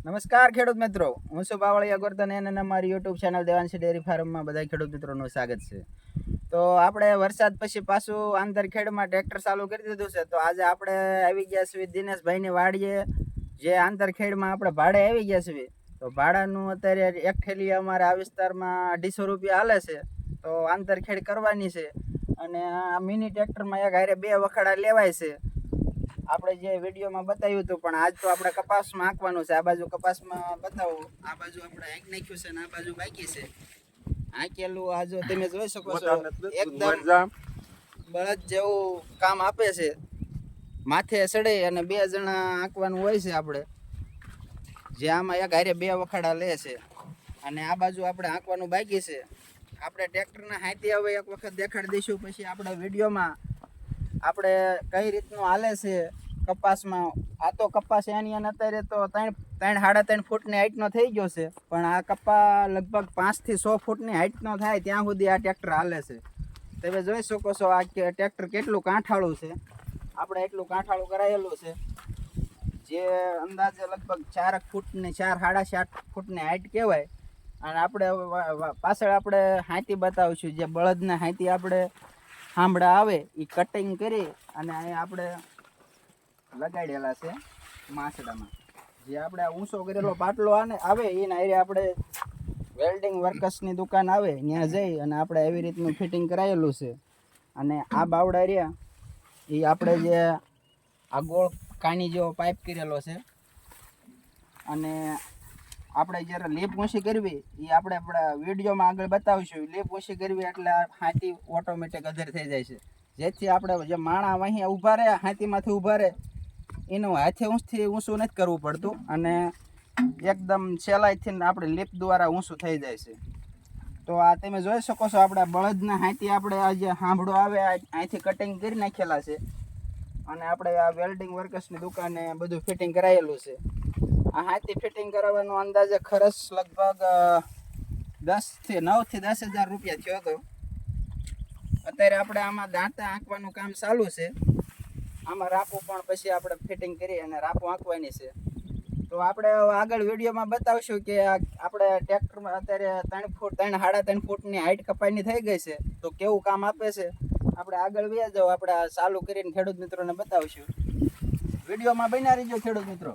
નમસ્કાર ખેડૂત મિત્રો, હું છું બાવળિયા ગોરધન અને અમારી યુટ્યુબ ચેનલ દેવાંશી ડેરી ફાર્મમાં બધા ખેડૂત મિત્રોનું સ્વાગત છે. તો આપણે વરસાદ પછી પાછું આંતરખેડમાં ટ્રેક્ટર ચાલુ કરી દીધું છે. તો આજે આપણે આવી ગયા છીએ દિનેશભાઈની વાડીએ, જે આંતરખેડમાં આપણે ભાડે આવી ગયા છીએ. તો ભાડાનું અત્યારે એક થેલી અમારે આ વિસ્તારમાં 250 રૂપિયા હાલે છે. તો આંતરખેડ કરવાની છે અને આ મિની ટ્રેક્ટરમાં એક હારે 2 વખડા લેવાય છે. આપણે જે વિડીયોમાં બતાવ્યું હતું, પણ આજ તો આપણે કપાસમાં આંકવાનું છે. આ બાજુ કપાસમાં બતાવો, આ બાજુ આપણે આંક નાખ્યું છે અને આ બાજુ બાકી છે. આંકેલું આ જો તમે જોઈ શકો છો, એકદમ બળદ જેવું કામ આપે છે. માથે ચડે અને 2 જણા આંકવાનું હોય છે આપણે, જે આમાં એક હારે 2 વખાડા લે છે. અને આ બાજુ આપણે આંકવાનું બાકી છે. આપણે ટ્રેક્ટરના હાથી હવે એક વખત દેખાડી દઈશું, પછી આપણે વિડીયોમાં આપણે કઈ રીતનું હાલે છે કપાસમાં. આ તો કપાસ એની અત્યારે તો 3.5 ફૂટની હાઈટનો થઈ ગયો છે, પણ આ કપા લગભગ 5 થી 6 ફૂટની હાઈટનો થાય ત્યાં સુધી આ ટ્રેક્ટર હાલે છે. તમે જોઈ શકો છો આ ટ્રેક્ટર કેટલું કાંઠાળું છે. આપણે એટલું કાંઠાળું કરાયેલું છે, જે અંદાજે લગભગ 4 ફૂટની 4.5 ફૂટની હાઈટ કહેવાય. અને આપણે પાછળ આપણે હાથી બતાવીશું, જે બળદના હાથી આપણે હાંભળા આવે એ કટિંગ કરી અને અહીંયા આપણે લગાડેલા છે માસડામાં. જે આપણે ઊંચો કરેલો પાટલો આવે એના હારે આપણે વેલ્ડિંગ વર્કર્સની દુકાન આવે ત્યાં જઈ અને આપણે એવી રીતનું ફિટિંગ કરાયેલું છે. અને આ બાવડા રહ્યા એ આપણે જે આ ગોળ કાની જેવો પાઇપ કરેલો છે. અને આપણે જ્યારે લીપ ઊંચી કરવી એ આપણે વિડીયોમાં આગળ બતાવીશું. લીપ ઊંચી કરવી એટલે હાથી ઓટોમેટિક અધર થઈ જાય છે, જેથી આપણે જે માણા અહીં ઊભા રહે હાથીમાંથી ઊભા રહે એનું હાથે ઊંચું નથી કરવું પડતું, અને એકદમ સહેલાઈથી આપણે લીપ દ્વારા ઊંચું થઈ જાય છે. તો આ તમે જોઈ શકો છો, આપણા બળદના હાથી આપણે આ જે હાંભળો આવે અહીંથી કટિંગ કરી નાખેલા છે. અને આપણે આ વેલ્ડિંગ વર્કર્સની દુકાને બધું ફિટિંગ કરાયેલું છે. આ હાથી ફિટિંગ કરાવવાનો અંદાજે ખર્ચ લગભગ 9 થી 10 હજાર રૂપિયા થયો હતો. અત્યારે આપણે આમાં દાંતા આંકવાનું કામ ચાલુ છે. આમાં રાપું પણ પછી આપણે ફિટિંગ કરી અને રાપું આંકવાની છે. તો આપણે આગળ વિડીયોમાં બતાવશું કે આપણે ટ્રેક્ટરમાં અત્યારે 3.5 ફૂટની હાઈટ કપાઈની થઈ ગઈ છે, તો કેવું કામ આપે છે. આપણે આગળ વ્યા જાવ, આપણે ચાલુ કરીને ખેડૂત મિત્રોને બતાવશું. વિડીયોમાં બન્યા રહીજો ખેડૂત મિત્રો.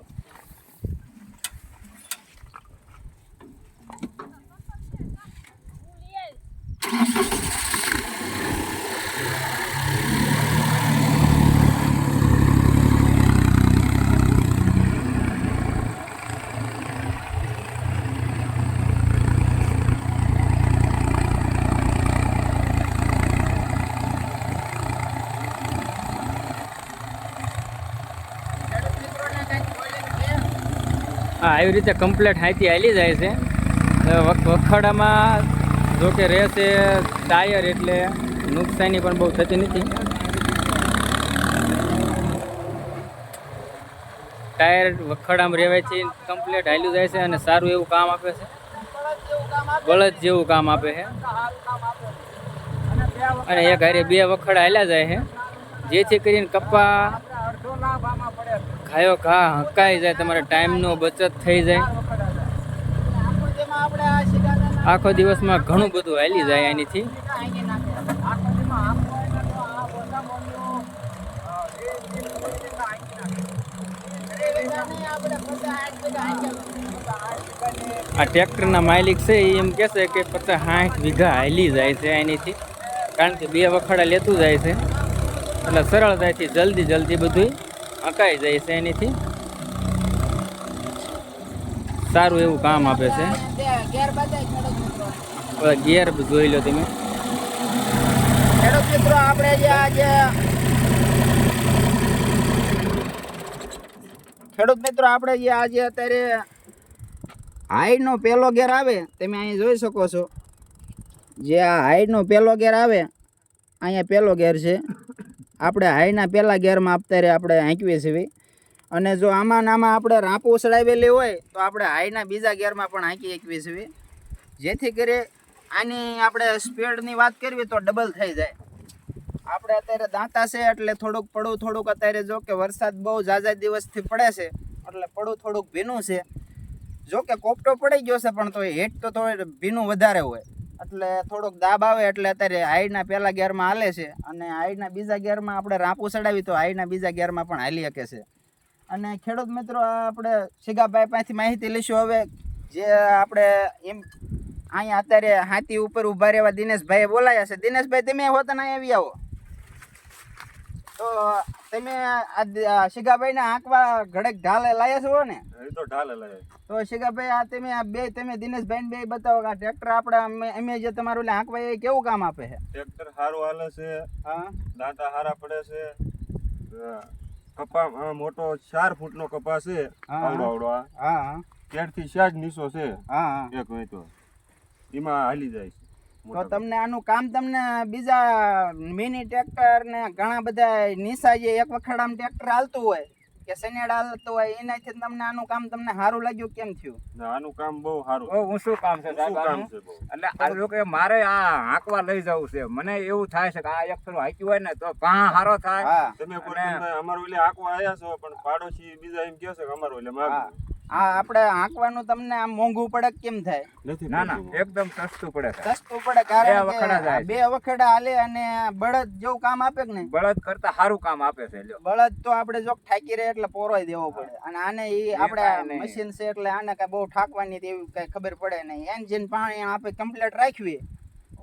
હા, આવી રીતે કમ્પ્લેટ હાથી હાલી જાય છે. વખડામાં જોકે રહેશે ટાયર, એટલે નુકસાની પણ બહુ થતી નથી. ટાયર વખડામાં રહેવાથી કમ્પ્લેટ હાલ્યું જાય છે અને સારું એવું કામ આપે છે. બળદ જેવું કામ આપે છે. અને એક હારે 2 વખડા હાલ્યા જાય છે, જેથી કરીને કપા ખાયો ઘા હકાઈ જાય, તમારા ટાઈમનો બચત થઈ જાય. આખો દિવસમાં ઘણું બધું હાલી જાય એનીથી. આ ટ્રેક્ટરના માલિક છે એ એમ કહેશે કે 50-60 વીઘા હાલી જાય છે એનીથી, કારણ કે 2 વખડા લેતું જાય છે એટલે સરળતાથી જલ્દી બધું અકાઈ જાય છે એનીથી. સારું એવું કામ આપે છે. ગેર જોઈ લો તમે ખેડૂત મિત્રો. આપણે જે આજે અત્યારે હાઈડનો પહેલો ગેર આવે, તમે અહીં જોઈ શકો છો. જે આ હાઈડનો પહેલો ગેર આવે, અહીંયા પહેલો ગેર છે. આપણે હાઈના પહેલા ગેરમાં અત્યારે આપણે હાંકીએ છીએ. અને જો આમાં આપણે રાપો ચડાવેલી હોય તો આપણે હાઈના બીજા ગેરમાં પણ હાંકી શકીએ છીએ, જેથી કરી આની આપણે સ્પીડની વાત કરવી તો ડબલ થઈ જાય. આપણે અત્યારે દાંતા છે એટલે થોડુંક અત્યારે જો કે વરસાદ બહુ ઝાઝા દિવસથી પડે છે એટલે થોડુંક ભીનું છે. જો કે કોપટો પડી ગયો છે પણ તો હેઠ તો થોડું ભીનું વધારે હોય એટલે થોડોક દાબ આવે એટલે અત્યારે હાઈડના પહેલા ગિયરમાં હાલે છે અને હાઈડના બીજા ગિયરમાં આપણે રાપુ ચડાવી તો હાઈડના બીજા ગિયરમાં પણ હાલી શકે છે. અને ખેડૂત મિત્રો આપણે શિગાભાઈ પાસેથી માહિતી લઈશું હવે જે આપણે એમ અહીંયા અત્યારે હાથી ઉપર ઊભા રહેવા દિનેશભાઈએ બોલાયા છે. દિનેશભાઈ તમે હોતા ને આવી આવો તો તમે આ શિગાભાઈને આંકવા ઘડેક ઢાલે લાયા છો ને? એ તો ઢાલે લાયા. તો શિગાભાઈ આ તમે દિનેશભાઈ બે બતાવો કે આ ટ્રેક્ટર આપણે અમે જે તમારું એટલે આંકવા એ કેવું કામ આપે છે? ટ્રેક્ટર સારું હાલે છે, હા દાંતા સારા પડે છે. કપા મોટો 4 ફૂટનો કપા છે, હા. આવડો આવડો આ હા ત્યારથી શાજ નીસો છે હા. એક હોય તો એમાં હાલી જાય છે. તો તમને આનું કામ તમને બીજા મિની ટ્રેક્ટર ને ઘણા બધા નિશા જે એક વખડામાં ટ્રેક્ટર હાલતું હોય કે સનેડા હાલતું હોય એનાથી તમને આનું કામ તમને સારું લાગ્યું કેમ થયું? ને આનું કામ બહુ સારું બહુ ઊંચું કામ છે સાહેબ ઊંચું કામ આનું. છે બહુ. એટલે આ લોકો મારે આ હાંકવા લઈ જવું છે. મને એવું થાય છે કે આ એક થોડું હાંક્યું હોય ને તો ઘા હારો થાય. હા તમે અને- કોઈ અમારું એટલે આંકવા આવ્યા છો પણ પાડોશી બીજા એમ કહે છે કે અમારું એટલે હા માગું આ આપણે આંકવાનું તમને આમ મોંઘું પડે કે કેમ થાય? નથી. ના ના પડતું. એકદમ સસ્તું પડે છે. સસ્તું પડે કારણ બે વખડા કે જાય છે. બે વખડા હાલે અને બળદ જેવું કામ આપે કે નહીં? બળદ કરતા સારું કામ આપે છે લ્યો. બળદ તો આપણે જો ઠાકી રહે એટલે પોરોય દેવો પડે અને આને ઈ કાંઈ આપણે નહીં. મશીન છે એટલે આને કઈ બહુ ઠાકવાની તેવી કઈ ખબર પડે નહીં. એન્જિન પાણી આપણે કમ્પ્લીટ રાખવી,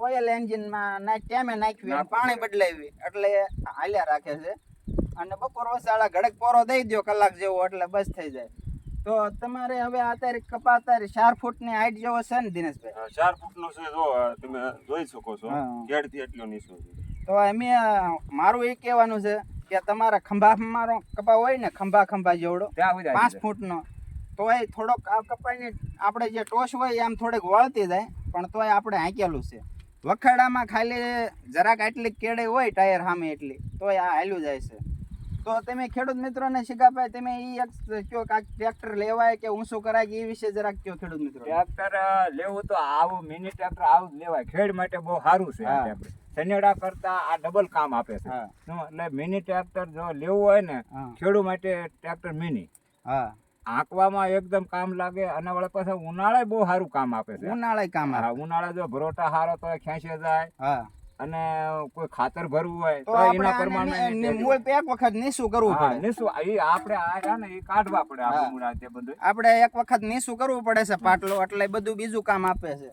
ઓઇલ એન્જિનમાં ટાઈમે નાખવી અને પાણી બદલાવી એટલે હાલ્યા રાખે છે. અને બપોર વસાળા ઘડક પોરો દઈ દો કલાક જેવો એટલે બસ થઈ જાય. તો તમારે હવે અત્યારે કપા અત્યારે 4 ફૂટની હાઈટ જેવો છે ને દિનેશભાઈ? હા, 4 ફૂટનો છે જો તમે જોઈ શકો છો. હા. કેડથી એટલો નીચો છે. તો અમે મારું એ કહેવાનું છે કે તમારા ખંભામાં મારો કપા હોય ને ખંભા જેવડો ત્યાં સુધી 5 હાંકી ફૂટનો તોય થોડોક આ કપાની આપણે જે ટોચ હોય એ આમ થોડીક વળતી જાય પણ તોય આપણે હાંકેલું છે. વખાડામાં ખાલી જરાક આટલી કેળે હોય ટાયર સામે એટલી તોય આ હાલ્યું જાય છે. તો તમે ખેડૂત મિત્રોને શિખાભાઈ તમે એ એક કયો કાંઈક ટ્રેક્ટર લેવાય કે ઊંચું કરાય કે એ વિશે જરાક કયો ખેડૂત મિત્રો. ટ્રેક્ટર લેવું તો આવું મિની ટ્રેક્ટર આવું જ લેવાય. ખેડ માટે બહુ સારું છે આ હા. ટ્રેક્ટર. સનેડા કરતા આ ડબલ કામ આપે છે. હા શું? એટલે મિની ટ્રેક્ટર જો લેવું હોય ને હા ખેડૂ માટે ટ્રેક્ટર મિની હા આંકવામાં એકદમ કામ લાગે અને વળી પાછા ઉનાળે બહુ સારું કામ આપે છે. ઉનાળે કામ હા, આવે. ઉનાળે જો ભરોટા હારો તો ખેંચી જાય હા અને કોઈ ખાતર ભરવું હોય તો તો આપણે એના પ્રમાણે આને મૂળ પે એક વખત નીસું કરવું હા, પડે. નીસું એ આપણે આ છે ને એ કાઢવા પડે હા. આપણે મૂળા તે બધું આપણે એક વખત નીસું કરવું પડે છે પાટલો એટલે બધું બીજું કામ આપે છે.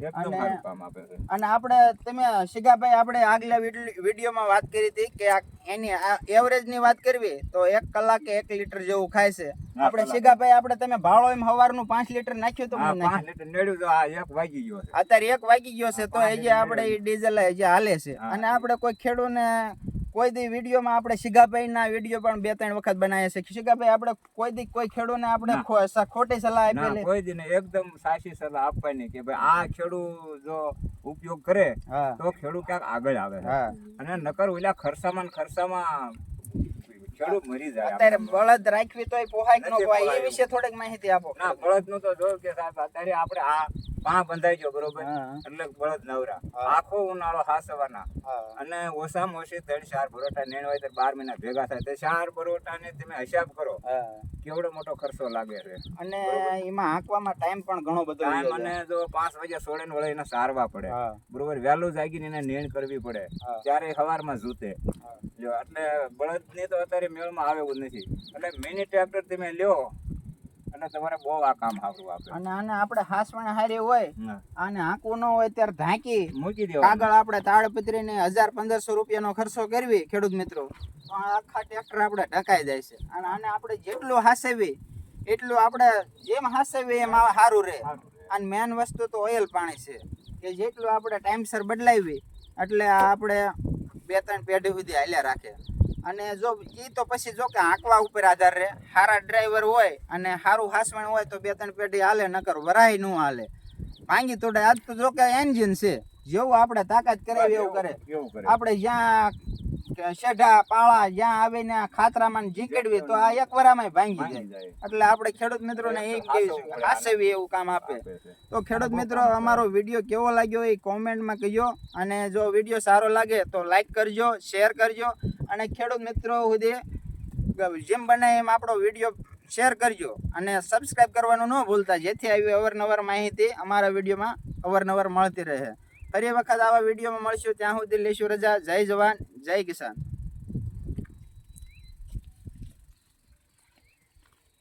એકદમ અને- સારું કામ આપે છે. અને આપણે તમે શિગાભાઈ આપણે આગલા વિડીયોમાં વાત કરી હતી કે એની એવરેજની વાત કરવી તો 1 કલાકે 1 લીટર જેવું ખાય છે. આપણે કલાકે. શિગાભાઈ આપણે તમે ભાળો એમ સવારનું 5 લીટર નાખ્યું તો હા, મને 5 લીટર નેડ્યું તો આ 1 વાગી ગયો છે. અત્યારે 1 વાગી ગયો છે તો પાંચ હજી આપણે ઈ ડીઝલ હજી હાલે છે. હા. અને આપણે કોઈ ખેડૂતને કોઈ દી વિડીયોમાં આપણે શિગાભાઈના વિડીયો પણ 2-3 વખત બનાવ્યા છે. શિગાભાઈ આપણે કોઈ દી કોઈ ખેડૂતને આપણે ના. ખોટી સલાહ ના આપેલી? કોઈ દી નહીં. એકદમ સાચી સલાહ આપવાની કે ભાઈ આ ખેડૂત જો ઉપયોગ કરે હા તો ખેડૂત ક્યાંક આગળ આવે છે. હા અને નકર ઓલા ખર્ચામાં ને ખર્ચામાં ખેડૂત મરી જાય અત્યારે આપણે. બળદ રાખવી તોય પોહાય કે ન નથી પોહાય એ પોહાય. વિશે થોડીક માહિતી આપો. ના બળદ નું તો જોયું કે સાહેબ અત્યારે આપણે આ પા બંધાઈ ગયો બરોબર હા. એટલે બળદ નવરા હા. આખો ઉનાળો હાસવાના હા અને ઓછામાં ઓછી 3-4 ભરોટા નેણ હોય તો 12 મહિના ભેગા થાય તો 4 ભરોટા ને તમે હિસાબ કરો હા કેવડો મોટો ખર્ચો લાગે છે. અને એમાં હાંકવામાં ટાઈમ પણ ઘણો બધો ટાઈમ વયો અને જાય. જો 5 વાગે છોડીને વળે એને સારવા પડે હા બરોબર વહેલું જાગીને એને નેણ કરવી પડે હા. ત્યારે સવારમાં જૂતે હા. જો એટલે બળદની તો અત્યારે મેળમાં આવે એવું નથી એટલે મિની ટ્રેક્ટર તમે લ્યો અને તમારે બહુ આ કામ સારું આપે. અને આને આપણે હાસવાણ હારી હોય હા. આને હાંકવું ન હોય ત્યારે ઢાંકી મૂકી દેવાનું. કાગળ આપણે તાડપત્રીને 1000-1500 રૂપિયાનો ખર્ચો કરવી ખેડૂત મિત્રો તો આ આખા ટ્રેક્ટર આપણે ઢકાઈ જાય છે. અને આને આપણે જેટલું હાસવી એટલું આપણે જેમ હાસવી એમ આ સારું રહે. અને મેન વસ્તુ તો ઓઇલ પાણી છે કે જેટલું આપણે ટાઈમસર બદલાવી એટલે આ આપણે 2-3 પેઢી સુધી હાલ્યા રાખે. અને જો ઈ તો પછી જો કે હાંકવા ઉપર આધાર રહે. સારા ડ્રાઈવર હોય અને સારું હાસવણ હોય તો 2-3 પેઢી હાલે, નકર વરાય ન હાલે, ભાંગી તોડે. આજ તો જો કે એન્જિન છે જેવું આપણે તાકાત કરાવી એવું કરે. એવું કરે. આપણે જ્યાં શેઢા પાળા જ્યાં આવીને ખાતરામાં ઝીંકડવી તો આ એક વરામાં ભાંગી ભાંગી જાય. જાય. એટલે આપણે ખેડૂત મિત્રોને એ કહીશું કે હાસવી એવું કામ આપે. આપે છે. તો ખેડૂત મિત્રો અમારો વિડીયો કેવો લાગ્યો એ કોમેન્ટમાં કહેજો. અને જો વિડીયો સારો લાગે તો લાઈક કરજો, શેર કરજો. અને ખેડૂત મિત્રો સુધી જેમ બને એમ આપણો વિડીયો શેર કરજો અને સબસ્ક્રાઇબ કરવાનું ન ભૂલતા, જેથી આવી અવારનવાર માહિતી અમારા વિડીયોમાં અવારનવાર મળતી રહે. ફરી વખત આવા વિડીયોમાં મળશું, ત્યાં સુધી લેશું રજા. જય જવાન, જય કિસાન.